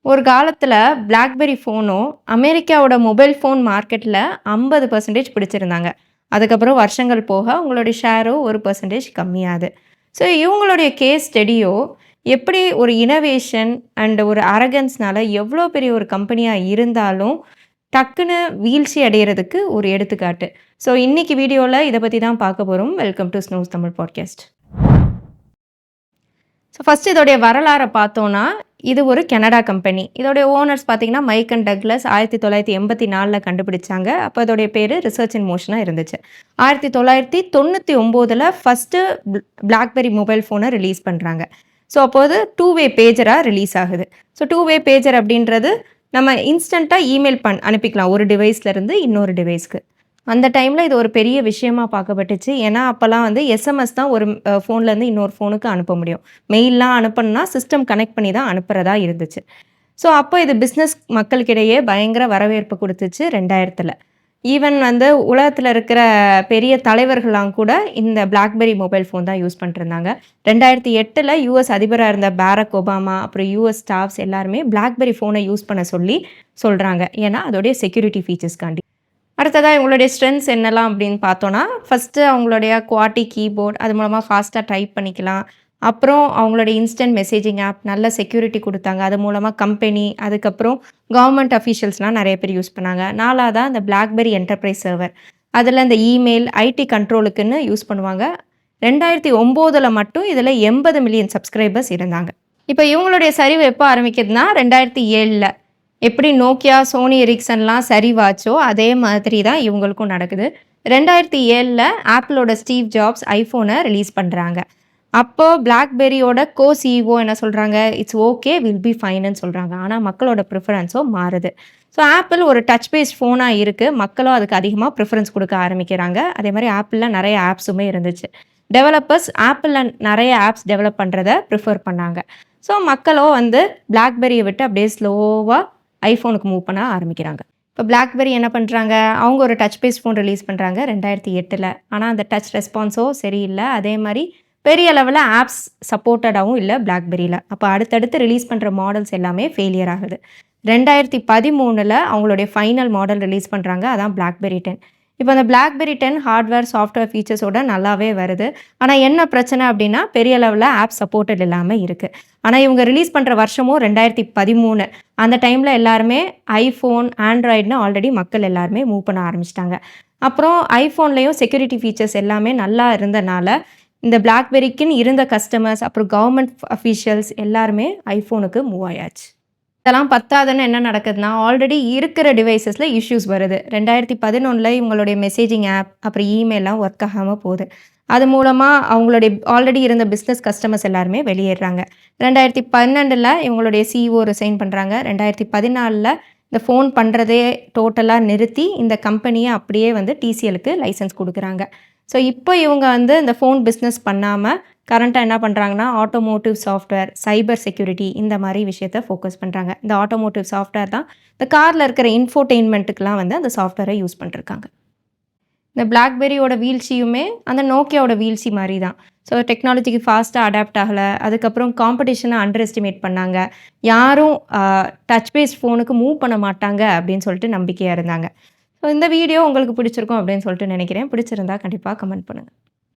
ஒரு காலத்துல BlackBerry ஃபோனும், அமெரிக்காவோட மொபைல் ஃபோன் மார்க்கெட்ல 50% பிடிச்சிருந்தாங்க. அதுக்கப்புறம் வருஷங்கள் போக உங்களுடைய ஷேரும் 1% கம்மியாகுது. ஸோ இவங்களுடைய கேஸ் ஸ்டடியோ, எப்படி ஒரு இனோவேஷன் அண்ட் ஒரு அரகன்ஸ்னால எவ்வளோ பெரிய ஒரு கம்பெனியா இருந்தாலும், டக்குன்னு வீழ்ச்சி அடையறதுக்கு ஒரு எடுத்துக்காட்டு. ஸோ இன்னைக்கு வீடியோல இத பத்தி தான் பார்க்க போறோம். Welcome to snooze Tamil podcast. So first இதோடைய வரலாற பார்த்தோம்னா, இது ஒரு கனடா கம்பெனி. இதோடைய ஓனர்ஸ் பார்த்தீங்கன்னா, மைக் அண்ட் டக்ளஸ் 1984ல கண்டுபிடிச்சாங்க. அப்ப இதோடைய பேரு ரிசர்ச் இன் மோஷனா இருந்துச்சு. 1999ல ஃபர்ஸ்ட்டு BlackBerry மொபைல் ஃபோன ரிலீஸ் பண்றாங்க. ஸோ அப்போது 2 வே பேஜரா ரிலீஸ் ஆகுது. ஸோ 2 வே பேஜர் அப்படின்றது நம்ம இன்ஸ்டன்ட்டா இமெயில் அனுப்பிக்கலாம் ஒரு டிவைஸ்லேருந்து இன்னொரு டிவைஸ்க்கு. அந்த டைம்ல இது ஒரு பெரிய விஷயமா பார்க்கப்பட்டுச்சு. ஏன்னா, அப்பலாம் வந்து எஸ்எம்எஸ் தான் ஒரு ஃபோன்லேருந்து இன்னொரு ஃபோனுக்கு அனுப்ப முடியும். மெயில்லாம் அனுப்பணும்னா சிஸ்டம் கனெக்ட் பண்ணி தான் அனுப்புறதா இருந்துச்சு. ஸோ அப்போ இது பிஸ்னஸ் மக்களுக்கிடையே பயங்கர வரவேற்பு குடுத்துச்சு 2000ல. ஈவன் வந்து உலகத்துல இருக்கிற பெரிய தலைவர்கள்லாம் கூட இந்த BlackBerry மொபைல் ஃபோன் தான் யூஸ் பண்ணிட்டுருந்தாங்க. 2008ல யுஎஸ் அதிபரா இருந்த பாரக் ஒபாமா, அப்புறம் யுஎஸ் ஸ்டாஃப்ஸ் எல்லாருமே BlackBerry ஃபோன யூஸ் பண்ண சொல்றாங்க. ஏன்னா, அதோடைய செக்யூரிட்டி ஃபீச்சர்ஸ்க்காண்டி. அடுத்ததா இவங்களுடைய ஸ்ட்ரென்த்ஸ் என்னலாம் அப்படின்னு பார்த்தோன்னா, ஃபர்ஸ்ட்டு அவங்களுடைய குவாட்டி கீபோர்ட் அது மூலமா ஃபாஸ்ட்டா டைப் பண்ணிக்கலாம். அப்புறம் அவங்களுடைய இன்ஸ்டன்ட் மெசேஜிங் ஆப் நல்ல செக்யூரிட்டி குடுத்தாங்க. அது மூலமா கம்பெனி, அதுக்கப்புறம் கவர்மெண்ட் அஃபீஷியல்ஸ்லாம் நெறைய பேர் யூஸ் பண்ணாங்க. 4வதா இந்த BlackBerry என்டர்பிரைஸ் சர்வர். அதில இந்த இமெயில், ஐடி கண்ட்ரோலுக்குன்னு யூஸ் பண்ணுவாங்க. 2009ல மட்டும் இதில 80 மில்லியன் சப்ஸ்கிரைபர்ஸ் இருந்தாங்க. இப்ப இவங்களுடைய சரிவு எப்போ ஆரம்பிக்குதுன்னா, 2007ல. எப்படி நோக்கியா, சோனி எரிக்சன்லாம் சரிவாச்சோ, அதே மாதிரி தான் இவங்களுக்கும் நடக்குது. 2007ல ஆப்பிளோட ஸ்டீவ் ஜாப்ஸ் ஐஃபோன ரிலீஸ் பண்றாங்க. அப்போ BlackBerryயோட சிஇஓ என்ன சொல்றாங்க? இட்ஸ் ஓகே, வில் பி ஃபைன்னு சொல்றாங்க. ஆனா மக்களோட ப்ரிஃபரன்ஸோ மாறுது. ஸோ ஆப்பிள் ஒரு டச் பேஸ்ட் ஃபோனா இருக்கு. மக்களும் அதுக்கு அதிகமா ப்ரிஃபரன்ஸ் குடுக்க ஆரம்பிக்கிறாங்க. அதே மாரி ஆப்பிள்ல நெறைய ஆப்ஸுமே இருந்துச்சு. டெவலப்பர்ஸ் ஆப்பிள்ல நெறைய ஆப்ஸ் டெவலப் பண்றத ப்ரிஃபர் பண்ணாங்க. ஸோ மக்களோ வந்து BlackBerryய விட்டு அப்படியே ஸ்லோவா ஐஃபோனுக்கு மூவ் பண்ண ஆரம்பிக்கிறாங்க. இப்போ BlackBerry என்ன பண்றாங்க? அவங்க ஒரு டச் பேஸ்ட் ஃபோன் ரிலீஸ் பண்றாங்க 2008ல. ஆனா அந்த டச் ரெஸ்பான்ஸோ சரியில்ல. அதே மாரி பெரிய லெவல்ல ஆப்ஸ் சப்போர்ட்டடாவும் இல்ல BlackBerryல. அப்ப அடுத்தடுத்து ரிலீஸ் பண்ற மாடல்ஸ் எல்லாமே ஃபெயிலியர் ஆகுது. 2013ல அவங்களுடைய ஃபைனல் மாடல் ரிலீஸ் பண்றாங்க. அதான் BlackBerry 10. இப்போ அந்த BlackBerry 10 ஹார்ட்வேர், சாஃப்ட்வேர் ஃபீச்சர்ஸோட நல்லாவே வருது. ஆனா என்ன பிரச்சனை அப்படின்னா, பெரிய லெவல்ல ஆப் சப்போர்ட்டட் இல்லாம இருக்கு. ஆனா இவங்க ரிலீஸ் பண்ற வருஷமும் 2013. அந்த டைம்ல எல்லாருமே ஐஃபோன், ஆண்ட்ராய்டுன்னு ஆல்ரெடி மக்கள் எல்லாருமே மூவ் பண்ண ஆரம்பிச்சுட்டாங்க. அப்புறம் ஐஃபோன்லயும் செக்யூரிட்டி ஃபீச்சர்ஸ் எல்லாமே நல்லா இருந்தனால, இந்த BlackBerryக்குன்னு இருந்த கஸ்டமர்ஸ், அப்புறம் கவர்மெண்ட் அஃபீஷியல்ஸ் எல்லாருமே ஐஃபோனுக்கு மூவ் ஆயாச்சு. இதெல்லாம் பத்தாதுன்னு என்ன நடக்குதுன்னா, ஆல்ரெடி இருக்கிற டிவைஸஸ்ல இஷ்யூஸ் வருது. 2011ல இவங்களுடைய மெசேஜிங் ஆப், அப்புறம் இமெயில்லாம் ஒர்க் ஆகாம போகுது. அது மூலமா அவங்களுடைய ஆல்ரெடி இருந்த பிஸ்னஸ் கஸ்டமர்ஸ் எல்லாருமே வெளியேறாங்க. 2012ல இவங்களுடைய சிஇஓ ரிசைன் பண்றாங்க. 2014ல இந்த ஃபோன் பண்றதே டோட்டலா நிறுத்தி, இந்த கம்பெனிய அப்படியே வந்து TCLக்கு லைசென்ஸ் குடுக்குறாங்க. ஸோ இப்போ இவங்க வந்து இந்த ஃபோன் பிஸ்னஸ் பண்ணாம, கரண்ட்டா என்ன பண்றாங்கன்னா, ஆட்டோமோட்டிவ் சாஃப்ட்வேர், சைபர் செக்யூரிட்டி இந்த மாரி விஷயத்த ஃபோக்கஸ் பண்றாங்க. இந்த ஆட்டோமோட்டிவ் சாஃப்ட்வேர் தான் இந்த கார்ல இருக்கிற இன்ஃபோடெயின்மென்ட்டுக்குலாம் வந்து அந்த சாஃப்ட்வேரை யூஸ் பண்ணிருக்காங்க. இந்த BlackBerryயோட வீழ்ச்சியுமே அந்த நோக்கியாவோட வீழ்ச்சி மாரி தான். ஸோ டெக்னாலஜிக்கு ஃபாஸ்ட்டா அடாப்ட் ஆகல. அதுக்கப்புறம் காம்படிஷன அண்டர் எஸ்டிமேட் பண்ணாங்க. யாரும் டச் பேஸ்ட் ஃபோனுக்கு மூவ் பண்ண மாட்டாங்க அப்படின்னு சொல்லிட்டு நம்பிக்கையா இருந்தாங்க. ஸோ இந்த வீடியோ உங்களுக்கு பிடிச்சிருக்கும் அப்படின்னு சொல்லிட்டு நினைக்கிறேன். பிடிச்சிருந்தா கண்டிப்பா கமெண்ட் பண்ணுங்க.